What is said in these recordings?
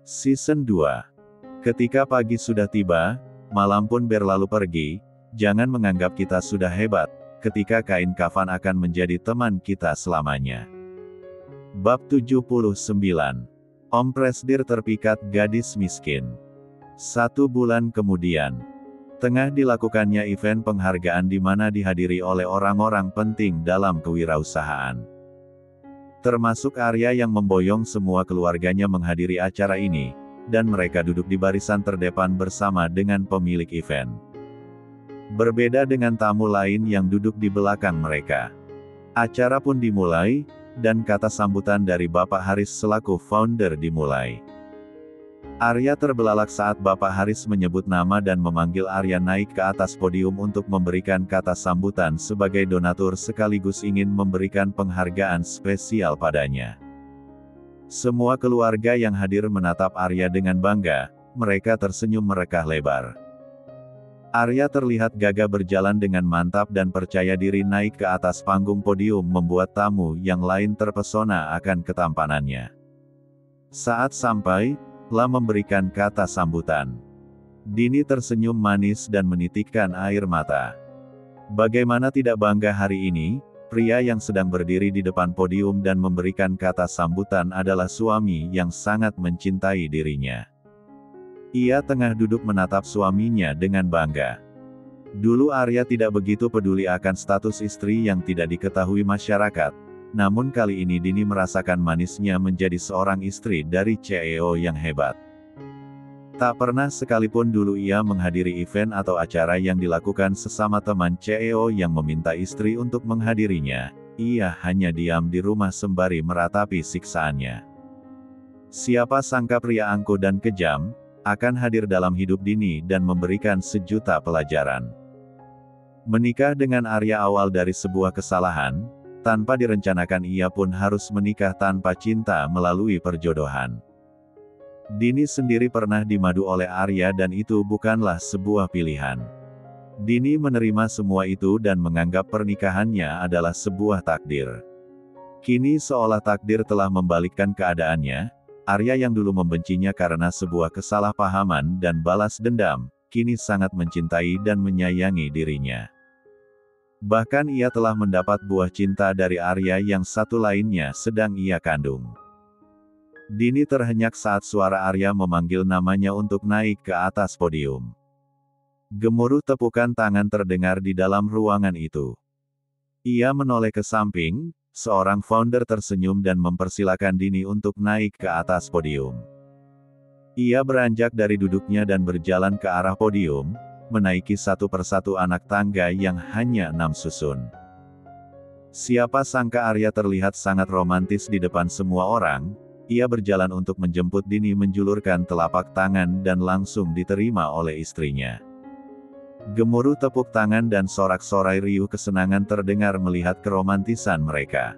Season 2. Ketika pagi sudah tiba, malam pun berlalu pergi, jangan menganggap kita sudah hebat, ketika kain kafan akan menjadi teman kita selamanya. Bab 79. Om Presdir terpikat gadis miskin. 1 bulan kemudian, tengah dilakukannya event penghargaan di mana dihadiri oleh orang-orang penting dalam kewirausahaan. Termasuk Arya yang memboyong semua keluarganya menghadiri acara ini, dan mereka duduk di barisan terdepan bersama dengan pemilik event. Berbeda dengan tamu lain yang duduk di belakang mereka. Acara pun dimulai, dan kata sambutan dari Bapak Haris selaku founder dimulai. Arya terbelalak saat Bapak Haris menyebut nama dan memanggil Arya naik ke atas podium untuk memberikan kata sambutan sebagai donatur sekaligus ingin memberikan penghargaan spesial padanya. Semua keluarga yang hadir menatap Arya dengan bangga, mereka tersenyum merekah lebar. Arya terlihat gagah berjalan dengan mantap dan percaya diri naik ke atas panggung podium membuat tamu yang lain terpesona akan ketampanannya. Saat sampai, Lah memberikan kata sambutan. Dini tersenyum manis dan menitikkan air mata. Bagaimana tidak bangga hari ini, pria yang sedang berdiri di depan podium dan memberikan kata sambutan adalah suami yang sangat mencintai dirinya. Ia tengah duduk menatap suaminya dengan bangga. Dulu Arya tidak begitu peduli akan status istri yang tidak diketahui masyarakat. Namun kali ini Dini merasakan manisnya menjadi seorang istri dari CEO yang hebat. Tak pernah sekalipun dulu ia menghadiri event atau acara yang dilakukan sesama teman CEO yang meminta istri untuk menghadirinya. Ia hanya diam di rumah sembari meratapi siksaannya. Siapa sangka pria angkuh dan kejam akan hadir dalam hidup Dini dan memberikan sejuta pelajaran. Menikah dengan Arya awal dari sebuah kesalahan. Tanpa direncanakan ia pun harus menikah tanpa cinta melalui perjodohan. Dini sendiri pernah dimadu oleh Arya dan itu bukanlah sebuah pilihan. Dini menerima semua itu dan menganggap pernikahannya adalah sebuah takdir. Kini seolah takdir telah membalikkan keadaannya, Arya yang dulu membencinya karena sebuah kesalahpahaman dan balas dendam, kini sangat mencintai dan menyayangi dirinya. Bahkan ia telah mendapat buah cinta dari Arya yang satu lainnya sedang ia kandung. Dini terhenyak saat suara Arya memanggil namanya untuk naik ke atas podium. Gemuruh tepukan tangan terdengar di dalam ruangan itu. Ia menoleh ke samping, seorang founder tersenyum dan mempersilakan Dini untuk naik ke atas podium. Ia beranjak dari duduknya dan berjalan ke arah podium, menaiki satu persatu anak tangga yang hanya 6 susun. Siapa sangka Arya terlihat sangat romantis di depan semua orang, ia berjalan untuk menjemput Dini menjulurkan telapak tangan dan langsung diterima oleh istrinya. Gemuruh tepuk tangan dan sorak-sorai riuh kesenangan terdengar melihat keromantisan mereka.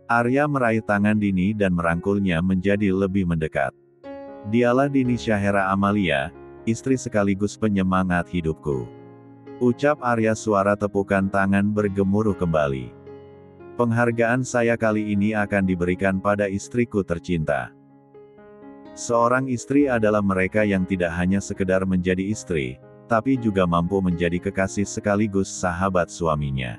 Arya meraih tangan Dini dan merangkulnya menjadi lebih mendekat. Dialah Dini Syahera Amalia, istri sekaligus penyemangat hidupku. Ucap Arya, suara tepukan tangan bergemuruh kembali. Penghargaan saya kali ini akan diberikan pada istriku tercinta. Seorang istri adalah mereka yang tidak hanya sekedar menjadi istri, tapi juga mampu menjadi kekasih sekaligus sahabat suaminya.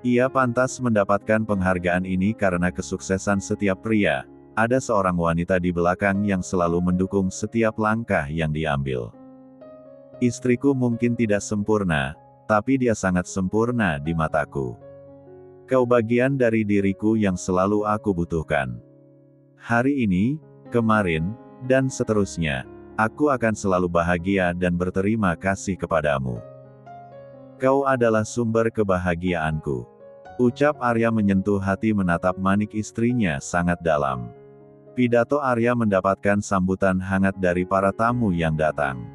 Ia pantas mendapatkan penghargaan ini karena kesuksesan setiap pria. Ada seorang wanita di belakang yang selalu mendukung setiap langkah yang diambil. Istriku mungkin tidak sempurna, tapi dia sangat sempurna di mataku. Kau bagian dari diriku yang selalu aku butuhkan. Hari ini, kemarin, dan seterusnya, aku akan selalu bahagia dan berterima kasih kepadamu. Kau adalah sumber kebahagiaanku. Ucap Arya menyentuh hati menatap manik istrinya sangat dalam. Pidato Arya mendapatkan sambutan hangat dari para tamu yang datang.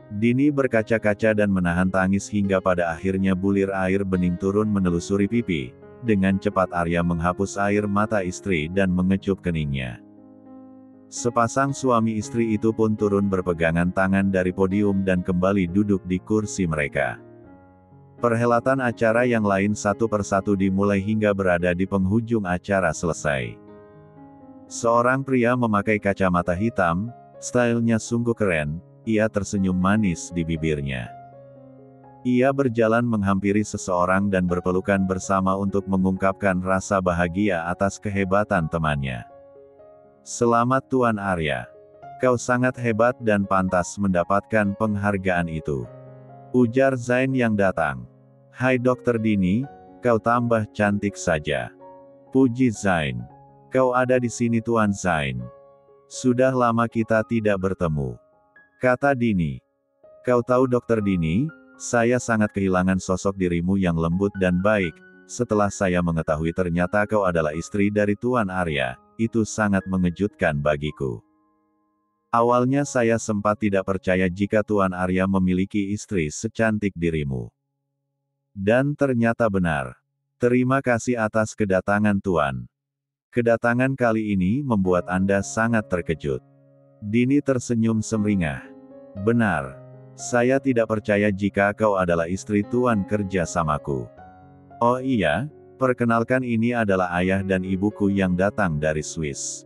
Dini berkaca-kaca dan menahan tangis hingga pada akhirnya bulir air bening turun menelusuri pipi. Dengan cepat Arya menghapus air mata istri dan mengecup keningnya. Sepasang suami istri itu pun turun berpegangan tangan dari podium dan kembali duduk di kursi mereka. Perhelatan acara yang lain satu persatu dimulai hingga berada di penghujung acara selesai. Seorang pria memakai kacamata hitam, stylenya sungguh keren, ia tersenyum manis di bibirnya. Ia berjalan menghampiri seseorang dan berpelukan bersama untuk mengungkapkan rasa bahagia atas kehebatan temannya. Selamat Tuan Arya. Kau sangat hebat dan pantas mendapatkan penghargaan itu. Ujar Zain yang datang. Hai Dr. Dini, kau tambah cantik saja. Puji Zain. Kau ada di sini Tuan Zain. Sudah lama kita tidak bertemu. Kata Dini. Kau tahu Dr. Dini, saya sangat kehilangan sosok dirimu yang lembut dan baik, setelah saya mengetahui ternyata kau adalah istri dari Tuan Arya, itu sangat mengejutkan bagiku. Awalnya saya sempat tidak percaya jika Tuan Arya memiliki istri secantik dirimu. Dan ternyata benar. Terima kasih atas kedatangan Tuan. Kedatangan kali ini membuat Anda sangat terkejut. Dini tersenyum semringah. Benar. Saya tidak percaya jika kau adalah istri Tuan kerja samaku. Oh iya, perkenalkan ini adalah ayah dan ibuku yang datang dari Swiss.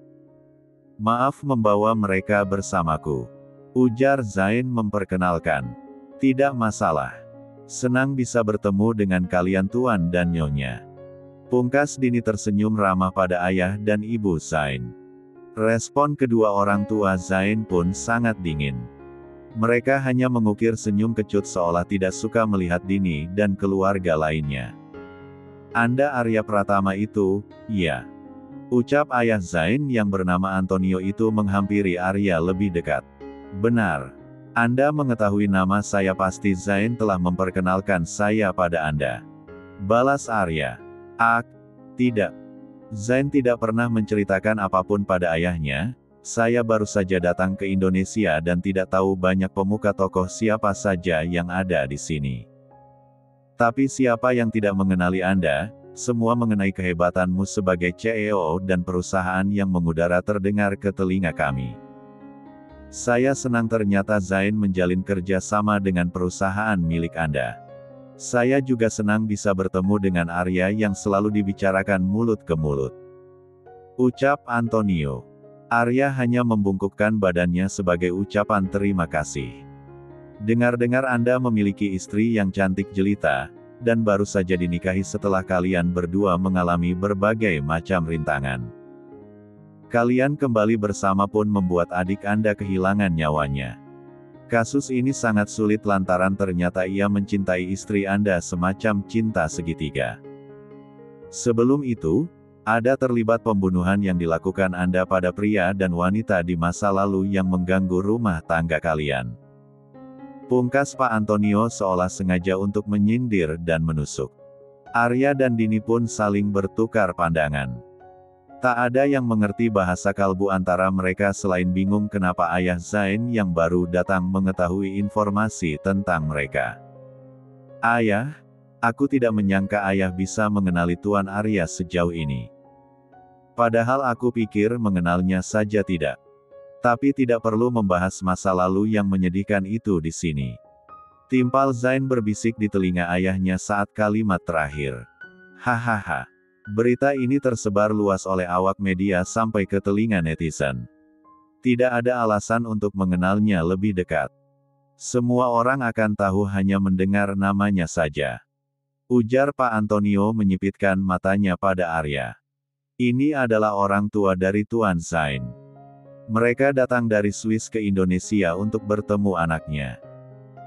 Maaf membawa mereka bersamaku. Ujar Zain memperkenalkan. Tidak masalah. Senang bisa bertemu dengan kalian Tuan dan Nyonya. Pungkas Dini tersenyum ramah pada ayah dan ibu Zain. Respon kedua orang tua Zain pun sangat dingin. Mereka hanya mengukir senyum kecut seolah tidak suka melihat Dini dan keluarga lainnya. Anda Arya Pratama itu, ya. Ucap ayah Zain yang bernama Antonio itu menghampiri Arya lebih dekat. Benar. Anda mengetahui nama saya pasti Zain telah memperkenalkan saya pada Anda. Balas Arya. Tidak. Zain tidak pernah menceritakan apapun pada ayahnya, saya baru saja datang ke Indonesia dan tidak tahu banyak pemuka tokoh siapa saja yang ada di sini. Tapi siapa yang tidak mengenali Anda, semua mengenai kehebatanmu sebagai CEO dan perusahaan yang mengudara terdengar ke telinga kami. Saya senang ternyata Zain menjalin kerja sama dengan perusahaan milik Anda. Saya juga senang bisa bertemu dengan Arya yang selalu dibicarakan mulut ke mulut. Ucap Antonio. Arya hanya membungkukkan badannya sebagai ucapan terima kasih. Dengar-dengar Anda memiliki istri yang cantik jelita, dan baru saja dinikahi setelah kalian berdua mengalami berbagai macam rintangan. Kalian kembali bersama pun membuat adik Anda kehilangan nyawanya. Kasus ini sangat sulit lantaran ternyata ia mencintai istri Anda semacam cinta segitiga. Sebelum itu, ada terlibat pembunuhan yang dilakukan Anda pada pria dan wanita di masa lalu yang mengganggu rumah tangga kalian. Pungkas Pak Antonio seolah sengaja untuk menyindir dan menusuk. Arya dan Dini pun saling bertukar pandangan. Tak ada yang mengerti bahasa kalbu antara mereka selain bingung kenapa ayah Zain yang baru datang mengetahui informasi tentang mereka. Ayah, aku tidak menyangka ayah bisa mengenali Tuan Arya sejauh ini. Padahal aku pikir mengenalnya saja tidak. Tapi tidak perlu membahas masa lalu yang menyedihkan itu di sini. Timpal Zain berbisik di telinga ayahnya saat kalimat terakhir. Hahaha. Berita ini tersebar luas oleh awak media sampai ke telinga netizen. Tidak ada alasan untuk mengenalnya lebih dekat. Semua orang akan tahu hanya mendengar namanya saja. Ujar Pak Antonio menyipitkan matanya pada Arya. Ini adalah orang tua dari Tuan Zain. Mereka datang dari Swiss ke Indonesia untuk bertemu anaknya.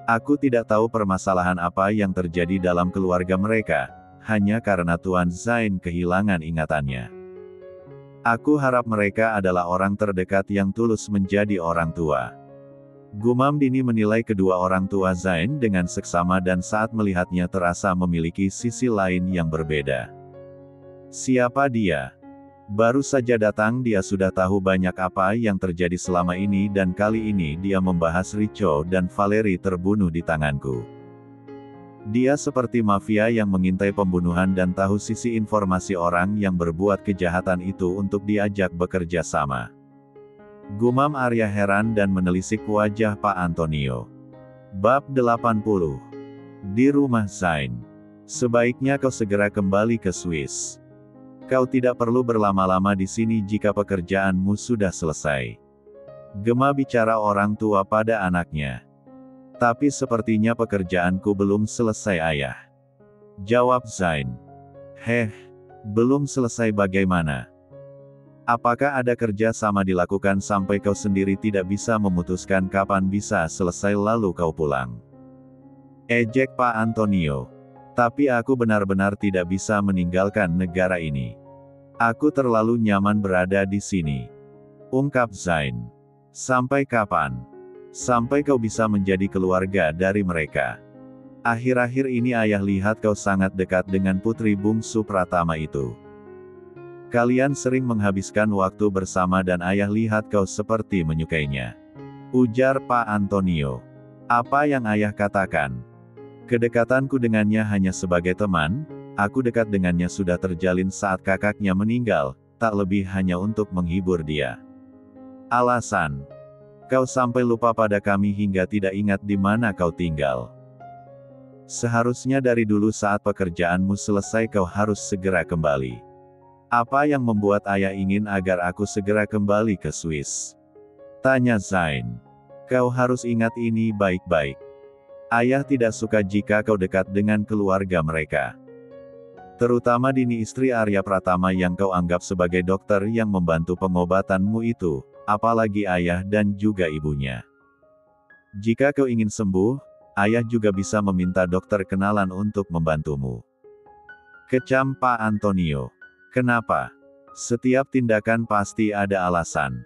Aku tidak tahu permasalahan apa yang terjadi dalam keluarga mereka, hanya karena Tuan Zain kehilangan ingatannya. Aku harap mereka adalah orang terdekat yang tulus menjadi orang tua. Gumam Dini menilai kedua orang tua Zain dengan seksama dan saat melihatnya terasa memiliki sisi lain yang berbeda. Siapa dia? Baru saja datang dia sudah tahu banyak apa yang terjadi selama ini dan kali ini dia membahas Rico dan Valeri terbunuh di tanganku. Dia seperti mafia yang mengintai pembunuhan dan tahu sisi informasi orang yang berbuat kejahatan itu untuk diajak bekerja sama. Gumam Arya heran dan menelisik wajah Pak Antonio. Bab 80. Di rumah Zain. Sebaiknya kau segera kembali ke Swiss. Kau tidak perlu berlama-lama di sini jika pekerjaanmu sudah selesai. Gema bicara orang tua pada anaknya. Tapi sepertinya pekerjaanku belum selesai ayah. Jawab Zain. Belum selesai bagaimana? Apakah ada kerja sama dilakukan sampai kau sendiri tidak bisa memutuskan kapan bisa selesai lalu kau pulang? Ejek Pak Antonio. Tapi aku benar-benar tidak bisa meninggalkan negara ini. Aku terlalu nyaman berada di sini. Ungkap Zain. Sampai kapan? Sampai kau bisa menjadi keluarga dari mereka. Akhir-akhir ini ayah lihat kau sangat dekat dengan putri bungsu Pratama itu. Kalian sering menghabiskan waktu bersama dan ayah lihat kau seperti menyukainya. Ujar Pak Antonio. Apa yang ayah katakan? Kedekatanku dengannya hanya sebagai teman, aku dekat dengannya sudah terjalin saat kakaknya meninggal, tak lebih hanya untuk menghibur dia. Alasan? Kau sampai lupa pada kami hingga tidak ingat di mana kau tinggal. Seharusnya dari dulu saat pekerjaanmu selesai kau harus segera kembali. Apa yang membuat ayah ingin agar aku segera kembali ke Swiss? Tanya Zain. Kau harus ingat ini baik-baik. Ayah tidak suka jika kau dekat dengan keluarga mereka. Terutama Dini istri Arya Pratama yang kau anggap sebagai dokter yang membantu pengobatanmu itu, apalagi ayah dan juga ibunya. Jika kau ingin sembuh, ayah juga bisa meminta dokter kenalan untuk membantumu. Kecam Pak Antonio. Kenapa? Setiap tindakan pasti ada alasan.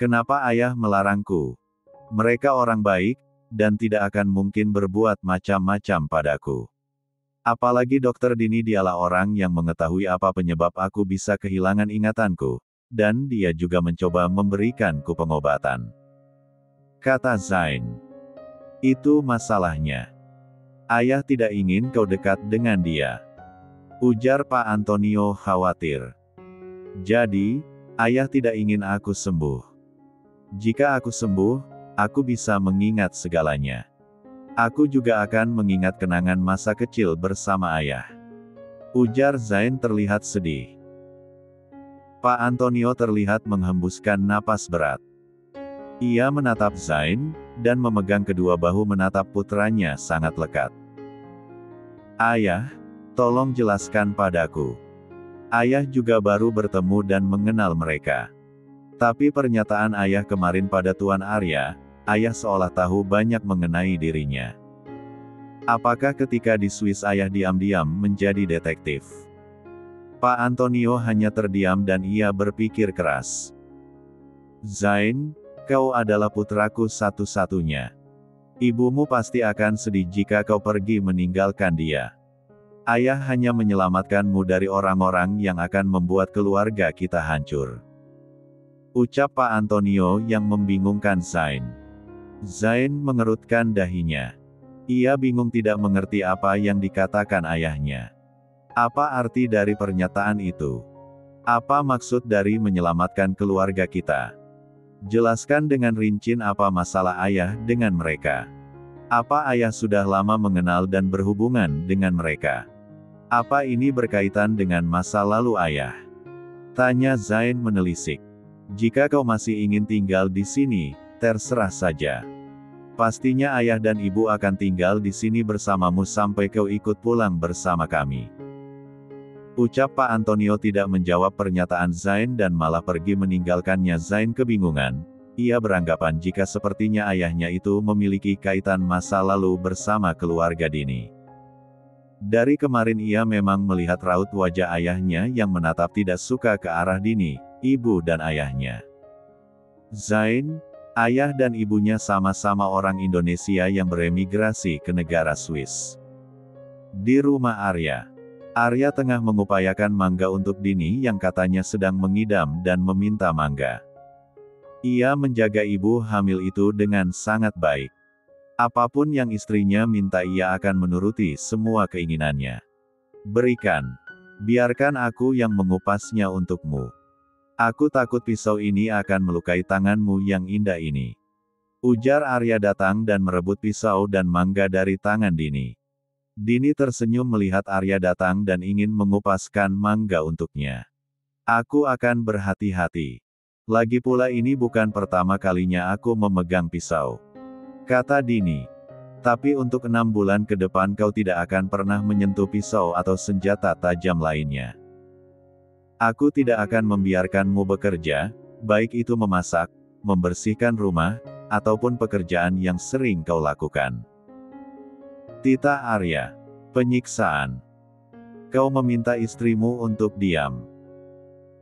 Kenapa ayah melarangku? Mereka orang baik, dan tidak akan mungkin berbuat macam-macam padaku. Apalagi dokter Dini dialah orang yang mengetahui apa penyebab aku bisa kehilangan ingatanku, dan dia juga mencoba memberikanku pengobatan. Kata Zain. Itu masalahnya. Ayah tidak ingin kau dekat dengan dia. Ujar Pak Antonio khawatir. Jadi, ayah tidak ingin aku sembuh. Jika aku sembuh, aku bisa mengingat segalanya. Aku juga akan mengingat kenangan masa kecil bersama ayah. Ujar Zain terlihat sedih. Pak Antonio terlihat menghembuskan napas berat. Ia menatap Zain, dan memegang kedua bahu menatap putranya sangat lekat. Ayah, tolong jelaskan padaku. Ayah juga baru bertemu dan mengenal mereka. Tapi pernyataan ayah kemarin pada Tuan Arya, ayah seolah tahu banyak mengenai dirinya. Apakah ketika di Swiss ayah diam-diam menjadi detektif? Pak Antonio hanya terdiam dan ia berpikir keras. Zain, kau adalah putraku satu-satunya. Ibumu pasti akan sedih jika kau pergi meninggalkan dia. Ayah hanya menyelamatkanmu dari orang-orang yang akan membuat keluarga kita hancur. Ucap Pak Antonio yang membingungkan Zain. Zain mengerutkan dahinya. Ia bingung tidak mengerti apa yang dikatakan ayahnya. Apa arti dari pernyataan itu? Apa maksud dari menyelamatkan keluarga kita? Jelaskan dengan rinci apa masalah ayah dengan mereka. Apa ayah sudah lama mengenal dan berhubungan dengan mereka? Apa ini berkaitan dengan masa lalu ayah? Tanya Zain menelisik. Jika kau masih ingin tinggal di sini, terserah saja. Pastinya ayah dan ibu akan tinggal di sini bersamamu sampai kau ikut pulang bersama kami. Ucap Pak Antonio tidak menjawab pernyataan Zain dan malah pergi meninggalkannya. Zain kebingungan. Ia beranggapan jika sepertinya ayahnya itu memiliki kaitan masa lalu bersama keluarga Dini. Dari kemarin ia memang melihat raut wajah ayahnya yang menatap tidak suka ke arah Dini, ibu dan ayahnya. Zain, ayah dan ibunya sama-sama orang Indonesia yang beremigrasi ke negara Swiss. Di rumah Arya. Arya tengah mengupayakan mangga untuk Dini yang katanya sedang mengidam dan meminta mangga. Ia menjaga ibu hamil itu dengan sangat baik. Apapun yang istrinya minta ia akan menuruti semua keinginannya. Berikan. Biarkan aku yang mengupasnya untukmu. Aku takut pisau ini akan melukai tanganmu yang indah ini. Ujar Arya datang dan merebut pisau dan mangga dari tangan Dini. Dini tersenyum melihat Arya datang dan ingin mengupaskan mangga untuknya. Aku akan berhati-hati. Lagi pula ini bukan pertama kalinya aku memegang pisau, kata Dini. Tapi untuk 6 bulan ke depan kau tidak akan pernah menyentuh pisau atau senjata tajam lainnya. Aku tidak akan membiarkanmu bekerja, baik itu memasak, membersihkan rumah, ataupun pekerjaan yang sering kau lakukan. Tita Arya. Penyiksaan. Kau meminta istrimu untuk diam.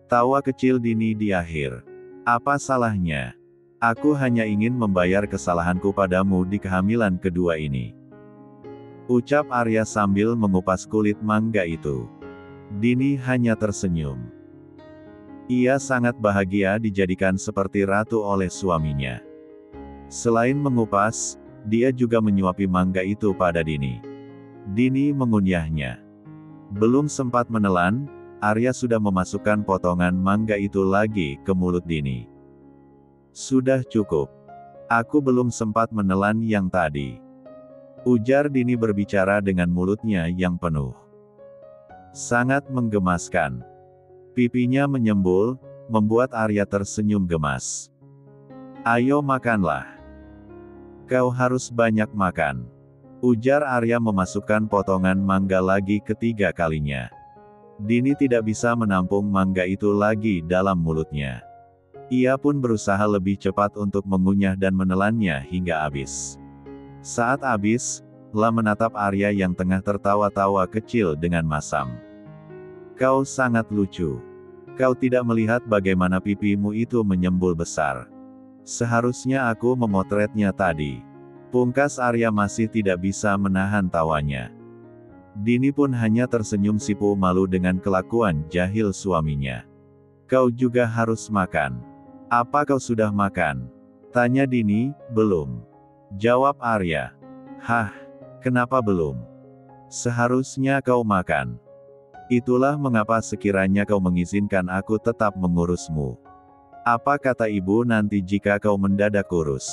Tawa kecil Dini di akhir. Apa salahnya? Aku hanya ingin membayar kesalahanku padamu di kehamilan kedua ini. Ucap Arya sambil mengupas kulit mangga itu. Dini hanya tersenyum. Ia sangat bahagia dijadikan seperti ratu oleh suaminya. Selain mengupas, dia juga menyuapi mangga itu pada Dini. Dini mengunyahnya. Belum sempat menelan, Arya sudah memasukkan potongan mangga itu lagi ke mulut Dini. Sudah cukup. Aku belum sempat menelan yang tadi, ujar Dini berbicara dengan mulutnya yang penuh. Sangat menggemaskan. Pipinya menyembul, membuat Arya tersenyum gemas. Ayo makanlah. Kau harus banyak makan, ujar Arya memasukkan potongan mangga lagi ketiga kalinya. Dini tidak bisa menampung mangga itu lagi dalam mulutnya. Ia pun berusaha lebih cepat untuk mengunyah dan menelannya hingga habis. Saat habis, La menatap Arya yang tengah tertawa-tawa kecil dengan masam. Kau sangat lucu. Kau tidak melihat bagaimana pipimu itu menyembul besar. Seharusnya aku memotretnya tadi. Pungkas Arya masih tidak bisa menahan tawanya. Dini pun hanya tersenyum sipu malu dengan kelakuan jahil suaminya. Kau juga harus makan. Apa kau sudah makan? Tanya Dini. Belum, jawab Arya. Hah? Kenapa belum? Seharusnya kau makan. Itulah mengapa sekiranya kau mengizinkan aku tetap mengurusmu. Apa kata ibu nanti jika kau mendadak kurus?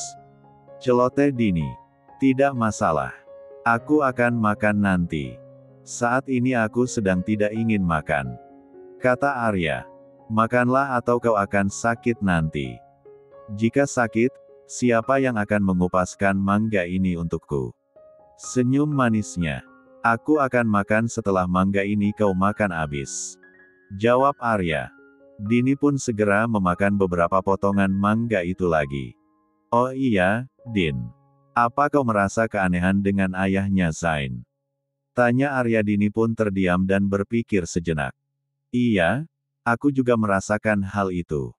Celoteh Dini. Tidak masalah. Aku akan makan nanti. Saat ini aku sedang tidak ingin makan, kata Arya. Makanlah atau kau akan sakit nanti. Jika sakit, siapa yang akan mengupaskan mangga ini untukku? Senyum manisnya. Aku akan makan setelah mangga ini kau makan habis, jawab Arya. Dini pun segera memakan beberapa potongan mangga itu lagi. Oh iya, Din. Apa kau merasa keanehan dengan ayahnya Zain? Tanya Arya. Dini pun terdiam dan berpikir sejenak. Iya, aku juga merasakan hal itu.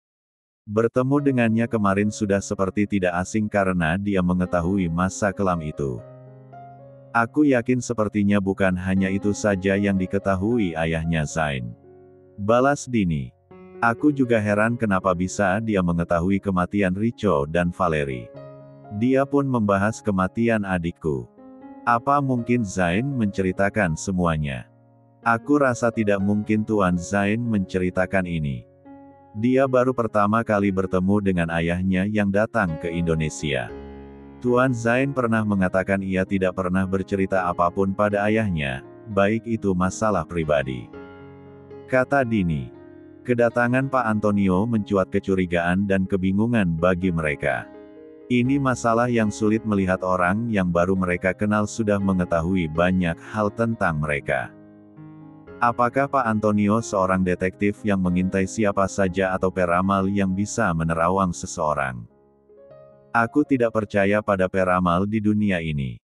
Bertemu dengannya kemarin sudah seperti tidak asing karena dia mengetahui masa kelam itu. Aku yakin sepertinya bukan hanya itu saja yang diketahui ayahnya Zain, balas Dini. Aku juga heran kenapa bisa dia mengetahui kematian Rico dan Valeri. Dia pun membahas kematian adikku. Apa mungkin Zain menceritakan semuanya? Aku rasa tidak mungkin Tuan Zain menceritakan ini. Dia baru pertama kali bertemu dengan ayahnya yang datang ke Indonesia. Tuan Zain pernah mengatakan ia tidak pernah bercerita apapun pada ayahnya, baik itu masalah pribadi, kata Dini. Kedatangan Pak Antonio mencuat kecurigaan dan kebingungan bagi mereka. Ini masalah yang sulit melihat orang yang baru mereka kenal sudah mengetahui banyak hal tentang mereka. Apakah Pak Antonio seorang detektif yang mengintai siapa saja atau peramal yang bisa menerawang seseorang? Aku tidak percaya pada peramal di dunia ini.